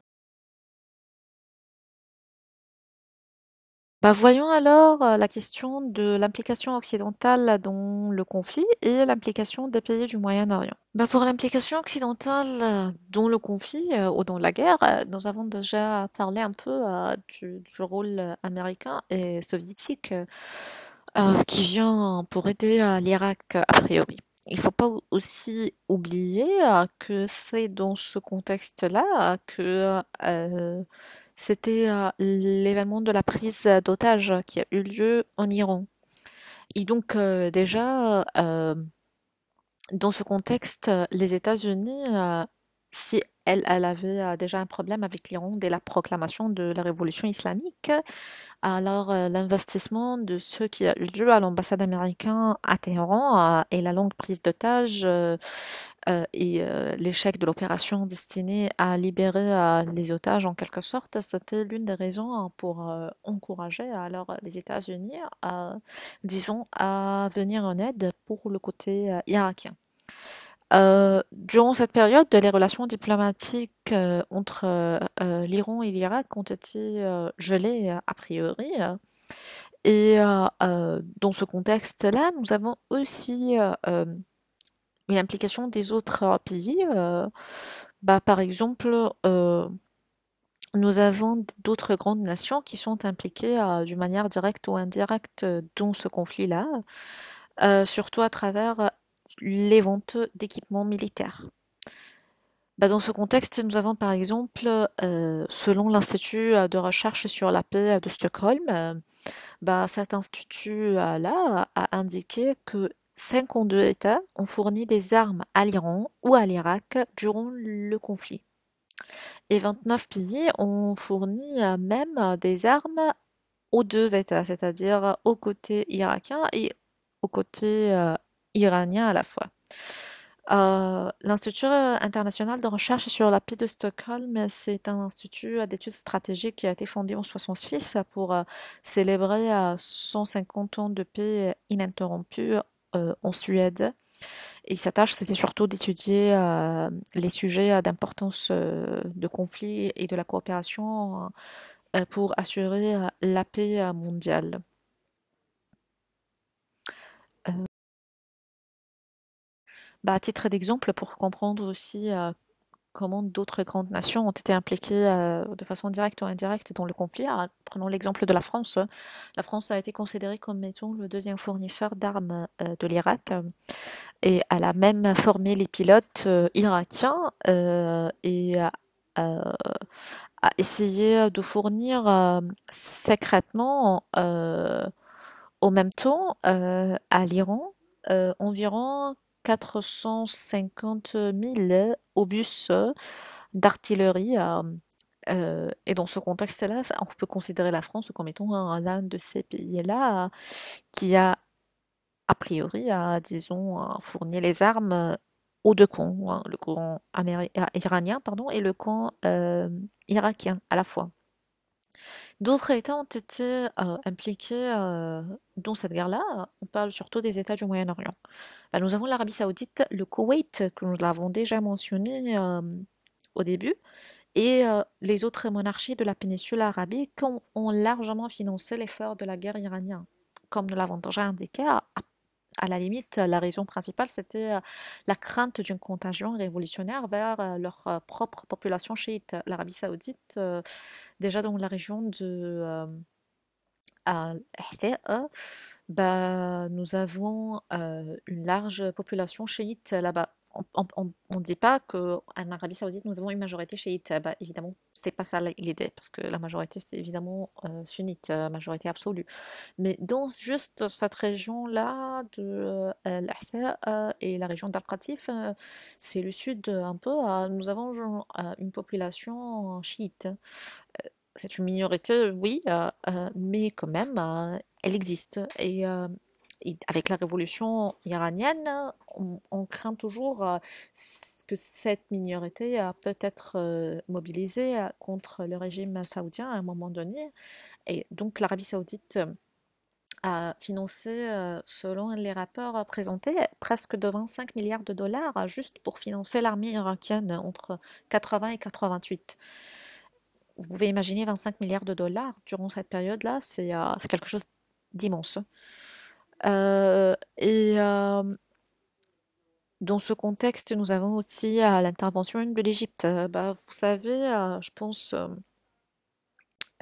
Bah, voyons alors la question de l'implication occidentale dans le conflit et l'implication des pays du Moyen-Orient. Bah, pour l'implication occidentale dans le conflit ou dans la guerre, nous avons déjà parlé un peu du rôle américain et soviétique qui vient pour aider l'Irak a priori. Il ne faut pas aussi oublier que c'est dans ce contexte-là que c'était l'événement de la prise d'otages qui a eu lieu en Iran. Et donc déjà, dans ce contexte, les États-Unis, si elle avait déjà un problème avec l'Iran dès la proclamation de la révolution islamique, alors l'investissement de ce qui a eu lieu à l'ambassade américaine à Téhéran et la longue prise d'otages l'échec de l'opération destinée à libérer les otages en quelque sorte, c'était l'une des raisons pour encourager alors les États-Unis à, disons, à venir en aide pour le côté irakien. Durant cette période, les relations diplomatiques entre l'Iran et l'Irak ont été gelées a priori. Dans ce contexte-là, nous avons aussi une implication des autres pays. Bah, par exemple, nous avons d'autres grandes nations qui sont impliquées d'une manière directe ou indirecte dans ce conflit-là, surtout à travers les ventes d'équipements militaires. Bah, dans ce contexte, nous avons par exemple, selon l'Institut de recherche sur la paix de Stockholm, bah, cet institut-là a indiqué que 52 États ont fourni des armes à l'Iran ou à l'Irak durant le conflit. Et 29 pays ont fourni même des armes aux deux États, c'est-à-dire au côté irakien et au côté iranien à la fois. L'Institut international de recherche sur la paix de Stockholm, c'est un institut d'études stratégiques qui a été fondé en 66 pour célébrer 150 ans de paix ininterrompue en Suède. Et sa tâche, c'était surtout d'étudier les sujets d'importance de conflit et de la coopération pour assurer la paix mondiale. Euh, à titre d'exemple, pour comprendre aussi comment d'autres grandes nations ont été impliquées de façon directe ou indirecte dans le conflit. Prenons l'exemple de la France. La France a été considérée comme étant le deuxième fournisseur d'armes de l'Irak et elle a même formé les pilotes irakiens et a essayé de fournir secrètement au même temps à l'Iran environ 450 000 obus d'artillerie. Et dans ce contexte-là, on peut considérer la France comme étant l'un de ces pays-là qui a priori, disons, fourni les armes aux deux camps, hein, le camp iranien pardon, et le camp irakien à la fois. D'autres États ont été impliqués dans cette guerre-là. On parle surtout des États du Moyen-Orient. Nous avons l'Arabie Saoudite, le Koweït, que nous l'avons déjà mentionné au début, et les autres monarchies de la péninsule arabique ont largement financé l'effort de la guerre iranienne. Comme nous l'avons déjà indiqué, à la limite, la raison principale, c'était la crainte d'une contagion révolutionnaire vers leur propre population chiite. L'Arabie Saoudite, déjà dans la région de Hsa, nous avons une large population chiite là-bas. On dit pas qu'en Arabie Saoudite, nous avons une majorité chiite. Évidemment, c'est pas ça l'idée, parce que la majorité, c'est évidemment sunnite, majorité absolue. Mais dans juste cette région-là de l'Ahsa et la région d'Al-Qatif, c'est le sud un peu, nous avons genre, une population chiite. C'est une minorité, oui, mais quand même, elle existe. Et avec la révolution iranienne, on craint toujours que cette minorité peut être mobilisée contre le régime saoudien à un moment donné. Et donc l'Arabie saoudite a financé, selon les rapports présentés, presque de 25 milliards de dollars juste pour financer l'armée irakienne entre 80 et 88. Vous pouvez imaginer 25 milliards de dollars durant cette période-là, c'est quelque chose d'immense. Et dans ce contexte, nous avons aussi l'intervention de l'Égypte. Vous savez, je pense,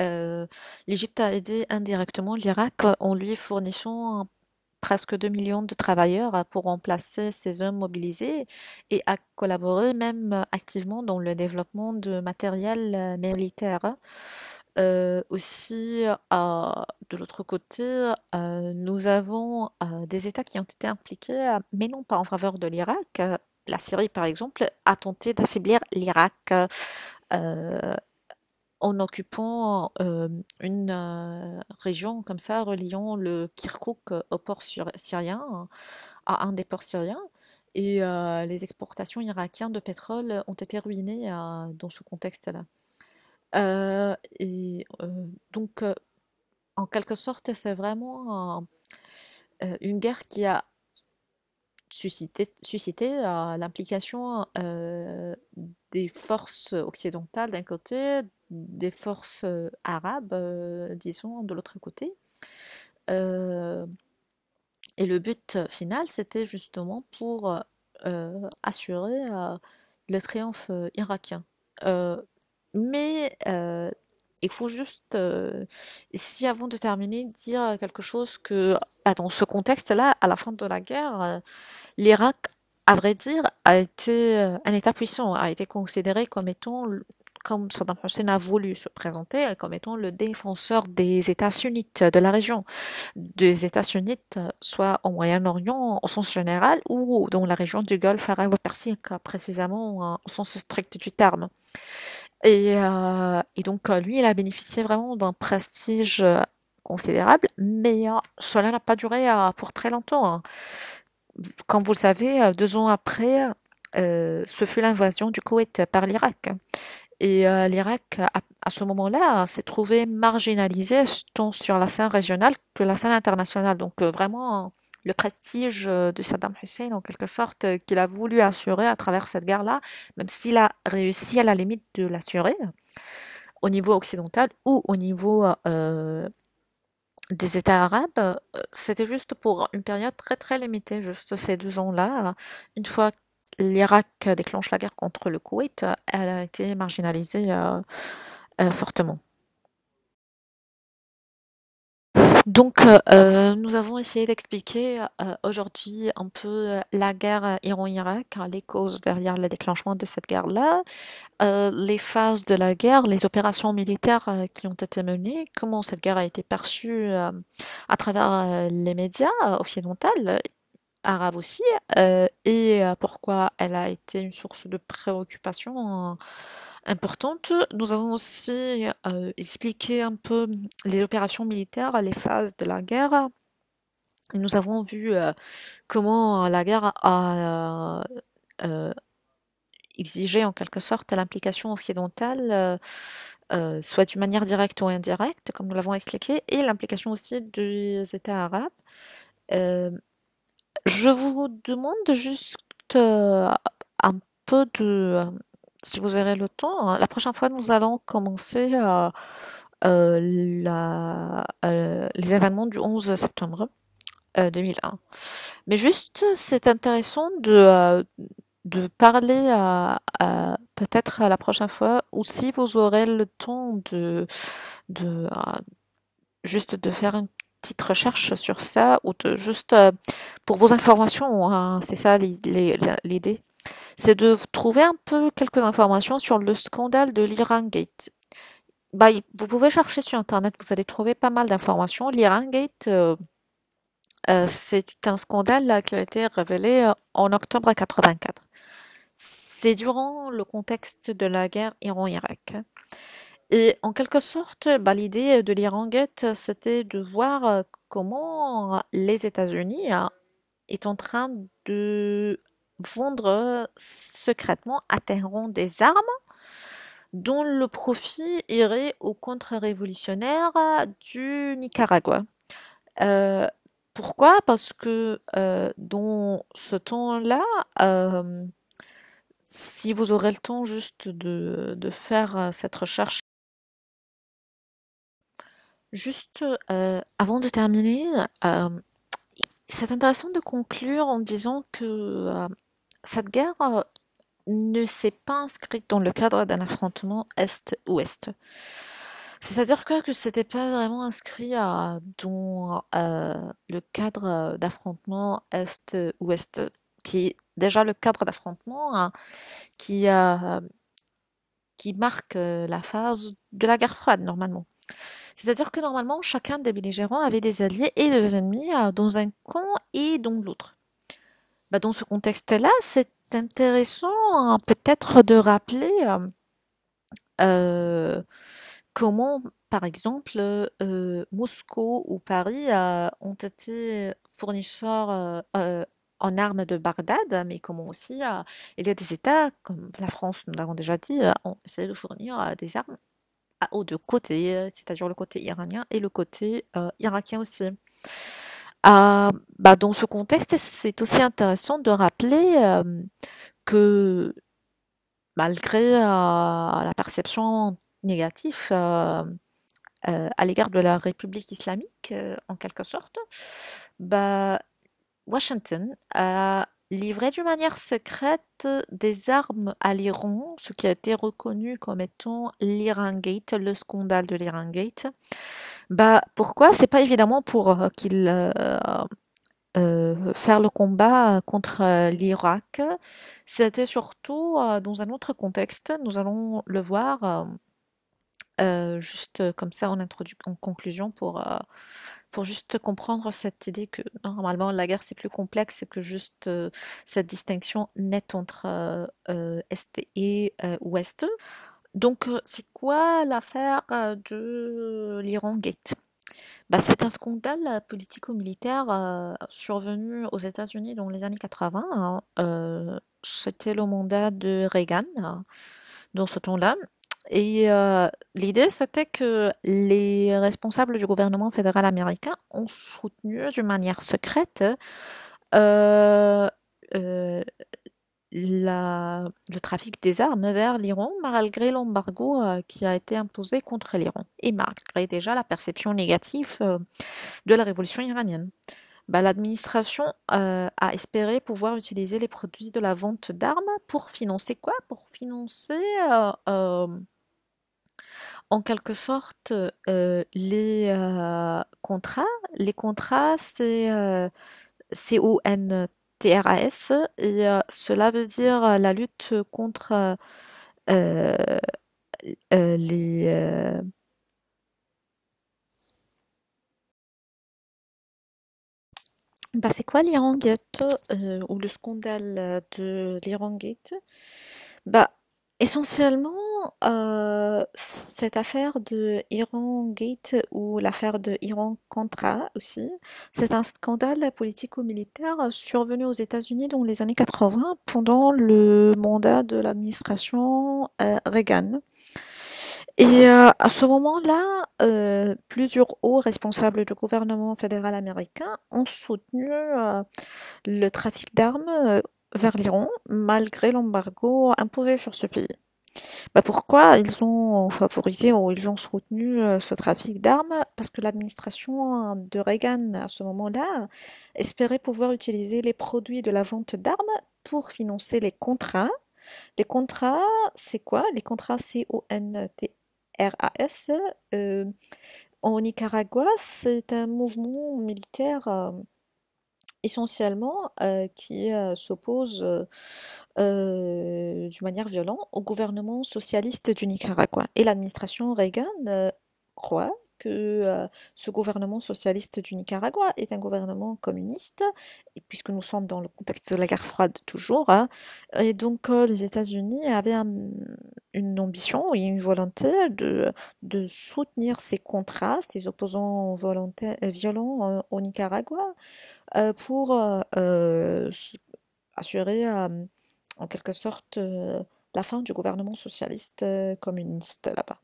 euh, l'Égypte a aidé indirectement l'Irak en lui fournissant presque 2 millions de travailleurs pour remplacer ces hommes mobilisés et a collaboré même activement dans le développement de matériel militaire. Aussi, de l'autre côté, nous avons des États qui ont été impliqués, mais non pas en faveur de l'Irak. La Syrie, par exemple, a tenté d'affaiblir l'Irak en occupant une région comme ça, reliant le Kirkouk au port syrien, à un des ports syriens. Et les exportations irakiennes de pétrole ont été ruinées dans ce contexte-là. Et donc, en quelque sorte, c'est vraiment une guerre qui a suscité l'implication des forces occidentales d'un côté, des forces arabes, disons, de l'autre côté. Euh, et le but final, c'était justement pour assurer le triomphe irakien. Euh, mais il faut juste, ici, avant de terminer, dire quelque chose que, dans ce contexte-là, à la fin de la guerre, l'Irak, à vrai dire, a été un État puissant, a été considéré comme étant, comme Saddam Hussein a voulu se présenter, comme étant le défenseur des États sunnites de la région, des États sunnites, soit au Moyen-Orient au sens général, ou dans la région du Golfe arabo-persique, précisément au sens strict du terme. Et donc, lui, il a bénéficié vraiment d'un prestige considérable, mais cela n'a pas duré pour très longtemps, hein. Comme vous le savez, 2 ans après, ce fut l'invasion du Koweït par l'Irak. Et l'Irak, à ce moment-là, s'est trouvé marginalisé tant sur la scène régionale que la scène internationale. Donc vraiment, le prestige de Saddam Hussein, en quelque sorte, qu'il a voulu assurer à travers cette guerre-là, même s'il a réussi à la limite de l'assurer, au niveau occidental ou au niveau des États arabes, c'était juste pour une période très très limitée, juste ces 2 ans-là. Une fois que l'Irak déclenche la guerre contre le Koweït, elle a été marginalisée fortement. Donc, nous avons essayé d'expliquer aujourd'hui un peu la guerre Iran-Irak, hein, les causes derrière le déclenchement de cette guerre-là, les phases de la guerre, les opérations militaires qui ont été menées, comment cette guerre a été perçue à travers les médias occidentaux, arabes aussi, et pourquoi elle a été une source de préoccupation importante. Nous avons aussi expliqué un peu les opérations militaires, les phases de la guerre. Et nous avons vu comment la guerre a exigé en quelque sorte l'implication occidentale, soit d'une manière directe ou indirecte, comme nous l'avons expliqué, et l'implication aussi des États arabes. Euh, je vous demande juste un peu si vous aurez le temps, hein, la prochaine fois nous allons commencer les événements du 11 septembre 2001. Mais juste, c'est intéressant de parler peut-être la prochaine fois, ou si vous aurez le temps de juste de faire une petite recherche sur ça, ou de juste pour vos informations, hein, c'est ça l'idée, c'est de trouver un peu quelques informations sur le scandale de l'Iran Gate. Bah, vous pouvez chercher sur Internet, vous allez trouver pas mal d'informations. L'Iran Gate, c'est un scandale là, qui a été révélé en octobre 84. C'est durant le contexte de la guerre Iran-Irak. Et en quelque sorte, bah, l'idée de l'Iran Gate, c'était de voir comment les États-Unis est en train de vendre secrètement à Téhéran des armes dont le profit irait aux contre-révolutionnaires du Nicaragua. Euh, Pourquoi? Parce que dans ce temps-là, euh, si vous aurez le temps juste de faire cette recherche, juste avant de terminer, euh, c'est intéressant de conclure en disant que cette guerre ne s'est pas inscrite dans le cadre d'un affrontement Est-Ouest. C'est-à-dire que c'était pas vraiment inscrit dans le cadre d'affrontement Est-Ouest, qui est déjà le cadre d'affrontement hein, qui, euh, qui marque la phase de la guerre froide normalement. C'est-à-dire que normalement, chacun des belligérants avait des alliés et des ennemis dans un camp et dans l'autre. Bah, dans ce contexte-là, c'est intéressant peut-être de rappeler euh, comment, par exemple, Moscou ou Paris ont été fournisseurs en armes de Bagdad, mais comment aussi il y a des États, comme la France, nous l'avons déjà dit, ont essayé de fournir des armes aux deux côtés, c'est-à-dire le côté iranien et le côté irakien aussi. Bah, dans ce contexte, c'est aussi intéressant de rappeler que malgré la perception négative à l'égard de la République islamique, en quelque sorte, bah, Washington a livré d'une manière secrète des armes à l'Iran, ce qui a été reconnu comme étant l'Iran Gate, le scandale de l'Iran Gate. Bah, pourquoi? C'est pas évidemment pour qu'il faire le combat contre l'Irak. C'était surtout dans un autre contexte. Nous allons le voir juste comme ça en conclusion pour juste comprendre cette idée que normalement la guerre c'est plus complexe que juste cette distinction nette entre Est et Ouest. Donc c'est quoi l'affaire de l'Iran Gate? Bah, c'est un scandale politico-militaire survenu aux États-Unis dans les années 80, hein. C'était le mandat de Reagan dans ce temps-là. Et l'idée, c'était que les responsables du gouvernement fédéral américain ont soutenu d'une manière secrète euh, euh, le trafic des armes vers l'Iran malgré l'embargo qui a été imposé contre l'Iran et malgré déjà la perception négative de la révolution iranienne. Bah, l'administration a espéré pouvoir utiliser les produits de la vente d'armes pour financer quoi? Pour financer en quelque sorte les contrats. Les contrats, c'est CONTRAS et cela veut dire la lutte contre euh, les bah, c'est quoi l'Iran Gate ou le scandale de l'Iran Gate? Bah, essentiellement, cette affaire de Iran Gate ou l'affaire de Iran Contra aussi, c'est un scandale politico-militaire survenu aux États-Unis dans les années 80 pendant le mandat de l'administration Reagan. Et à ce moment-là, plusieurs hauts responsables du gouvernement fédéral américain ont soutenu le trafic d'armes vers l'Iran, malgré l'embargo imposé sur ce pays. Bah, pourquoi ils ont favorisé ou ils ont soutenu ce trafic d'armes? Parce que l'administration de Reagan, à ce moment-là, espérait pouvoir utiliser les produits de la vente d'armes pour financer les contrats. Les contrats, c'est quoi? Les contrats CONTRAS. euh, Au Nicaragua, c'est un mouvement militaire essentiellement qui s'oppose d'une manière violente au gouvernement socialiste du Nicaragua. Et l'administration Reagan croit que ce gouvernement socialiste du Nicaragua est un gouvernement communiste, et puisque nous sommes dans le contexte de la guerre froide toujours, hein. Et donc les États-Unis avaient une ambition et une volonté de soutenir ces contrats, ces opposants violents au Nicaragua, pour assurer en quelque sorte la fin du gouvernement socialiste communiste là-bas.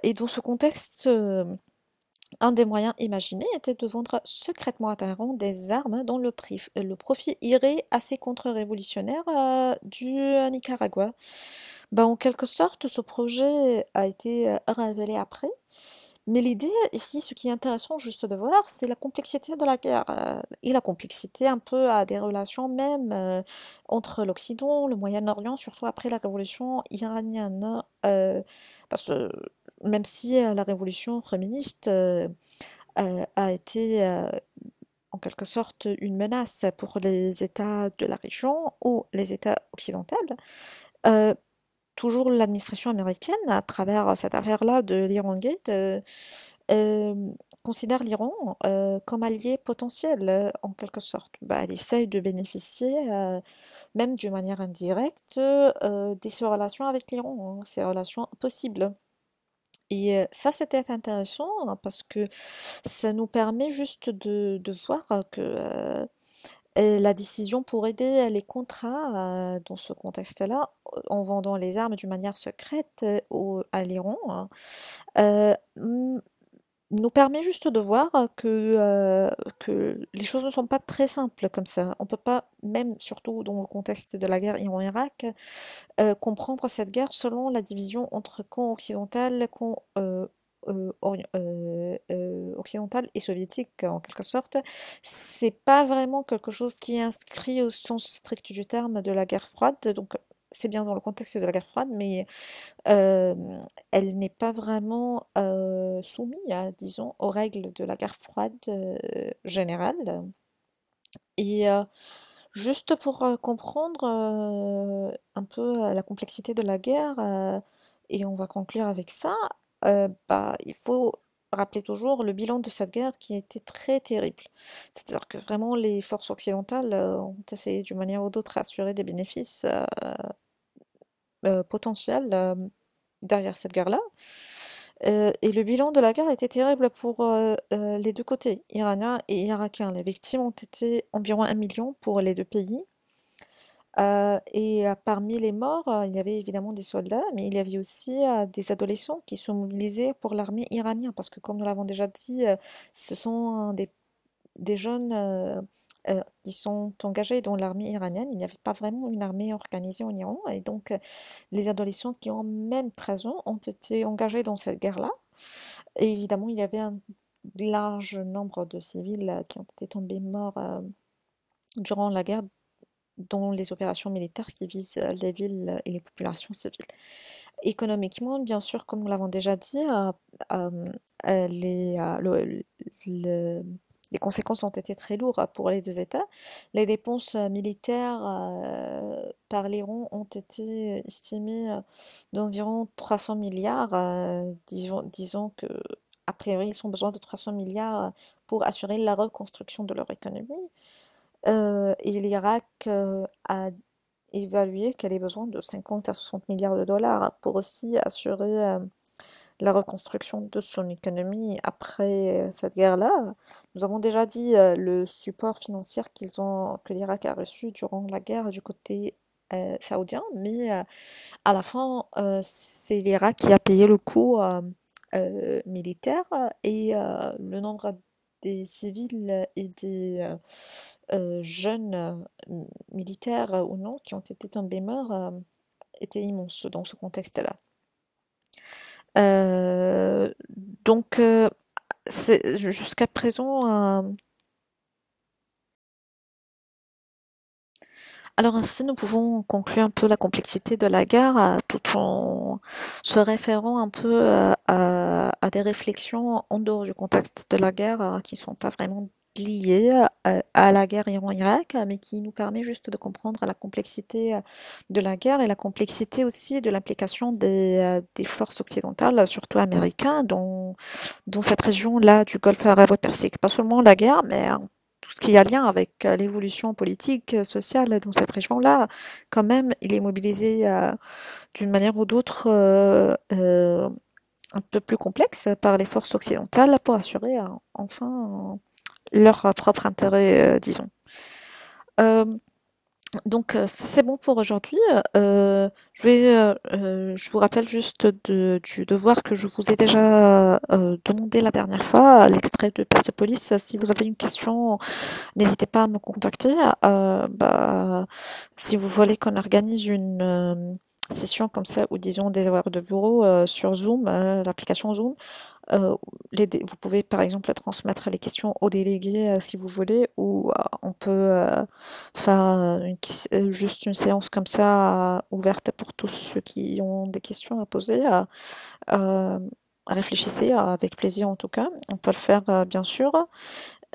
Et dans ce contexte, un des moyens imaginés était de vendre secrètement à Téhéran des armes dont le profit irait à ces contre-révolutionnaires du Nicaragua. Ben, en quelque sorte, ce projet a été révélé après, mais l'idée ici, ce qui est intéressant juste de voir, c'est la complexité de la guerre et la complexité un peu des relations même entre l'Occident, le Moyen-Orient, surtout après la révolution iranienne. Parce que même si la révolution féministe a été en quelque sorte une menace pour les États de la région ou les États occidentaux, euh, toujours l'administration américaine, à travers cette affaire-là de l'Iran Gate, euh, considère l'Iran comme allié potentiel, en quelque sorte. Bah, elle essaye de bénéficier, même d'une manière indirecte, de ses relations avec l'Iran, hein, ses relations possibles. Et ça, c'était intéressant hein, parce que ça nous permet juste de voir que la décision pour aider les contrats dans ce contexte-là, en vendant les armes d'une manière secrète à l'Iran, hein, m- nous permet juste de voir que les choses ne sont pas très simples comme ça. On peut pas, même surtout dans le contexte de la guerre Iran-Irak, comprendre cette guerre selon la division entre camp occidental, camp occidental et soviétique en quelque sorte. C'est pas vraiment quelque chose qui est inscrit au sens strict du terme de la guerre froide, donc c'est bien dans le contexte de la guerre froide, mais euh, elle n'est pas vraiment soumise, disons, aux règles de la guerre froide générale. Et juste pour comprendre un peu la complexité de la guerre, et on va conclure avec ça, bah, il faut rappeler toujours le bilan de cette guerre qui a été très terrible. C'est-à-dire que vraiment les forces occidentales ont essayé d'une manière ou d'autre d'assurer des bénéfices potentiels derrière cette guerre-là. Et le bilan de la guerre était terrible pour les deux côtés, iranien et irakien. Les victimes ont été environ 1 million pour les deux pays. Parmi les morts, il y avait évidemment des soldats, mais il y avait aussi des adolescents qui sont mobilisés pour l'armée iranienne, parce que comme nous l'avons déjà dit, ce sont des jeunes qui sont engagés dans l'armée iranienne. Il n'y avait pas vraiment une armée organisée en Iran, et donc les adolescents qui ont même 13 ans ont été engagés dans cette guerre-là. Et évidemment, il y avait un large nombre de civils qui ont été tombés morts durant la guerre dans les opérations militaires qui visent les villes et les populations civiles. Économiquement, bien sûr, comme nous l'avons déjà dit, euh, les, le- les conséquences ont été très lourdes pour les deux États. Les dépenses militaires par l'Iran ont été estimées d'environ 300 milliards. Disons que, a priori, ils ont besoin de 300 milliards pour assurer la reconstruction de leur économie. Et l'Irak a évalué qu'elle ait besoin de 50 à 60 milliards de dollars pour aussi assurer la reconstruction de son économie après cette guerre-là. Nous avons déjà dit le support financier que l'Irak a reçu durant la guerre du côté saoudien, mais à la fin, c'est l'Irak qui a payé le coût militaire et le nombre des civils et des jeunes militaires ou non qui ont été tombés morts était immense dans ce contexte-là. Euh, donc, jusqu'à présent, alors ainsi, nous pouvons conclure un peu la complexité de la guerre tout en se référant un peu à des réflexions en dehors du contexte de la guerre qui sont pas vraiment liées à la guerre Iran-Irak, mais qui nous permet juste de comprendre la complexité de la guerre et la complexité aussi de l'implication des forces occidentales, surtout américaines, dans cette région-là du Golfe arabe Persique. Pas seulement la guerre, mais tout ce qui a lien avec l'évolution politique, sociale dans cette région-là, quand même, il est mobilisé d'une manière ou d'autre un peu plus complexe par les forces occidentales pour assurer enfin leur propre intérêt, disons. Euh, c'est bon pour aujourd'hui. Je vous rappelle juste du devoir que je vous ai déjà demandé la dernière fois, l'extrait de Persepolis. Si vous avez une question, n'hésitez pas à me contacter. Si vous voulez qu'on organise une session comme ça, ou disons des horaires de bureau sur Zoom, l'application Zoom, euh, vous pouvez par exemple transmettre les questions aux délégués si vous voulez, ou on peut faire juste une séance comme ça ouverte pour tous ceux qui ont des questions à poser. Euh, Réfléchissez avec plaisir en tout cas. On peut le faire bien sûr.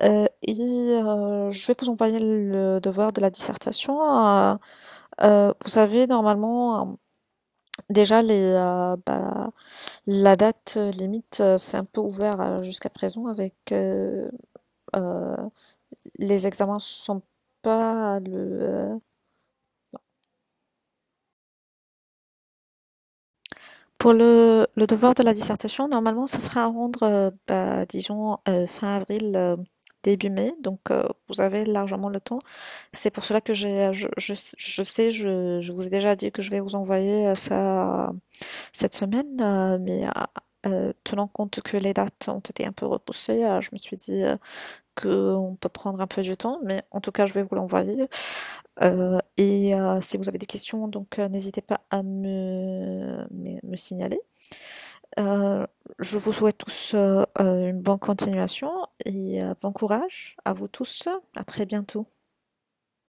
Je vais vous envoyer le devoir de la dissertation. Vous savez, normalement, déjà, la date limite, c'est un peu ouvert jusqu'à présent avec euh, les examens sont pas pour le devoir de la dissertation, normalement, ça sera à rendre, disons, fin avril, début mai. Donc, vous avez largement le temps. C'est pour cela que je sais, je vous ai déjà dit que je vais vous envoyer ça cette semaine, mais tenant compte que les dates ont été un peu repoussées, je me suis dit qu'on peut prendre un peu du temps, mais en tout cas, je vais vous l'envoyer. Si vous avez des questions, donc n'hésitez pas à me signaler. Euh, je vous souhaite tous une bonne continuation et bon courage à vous tous. À très bientôt.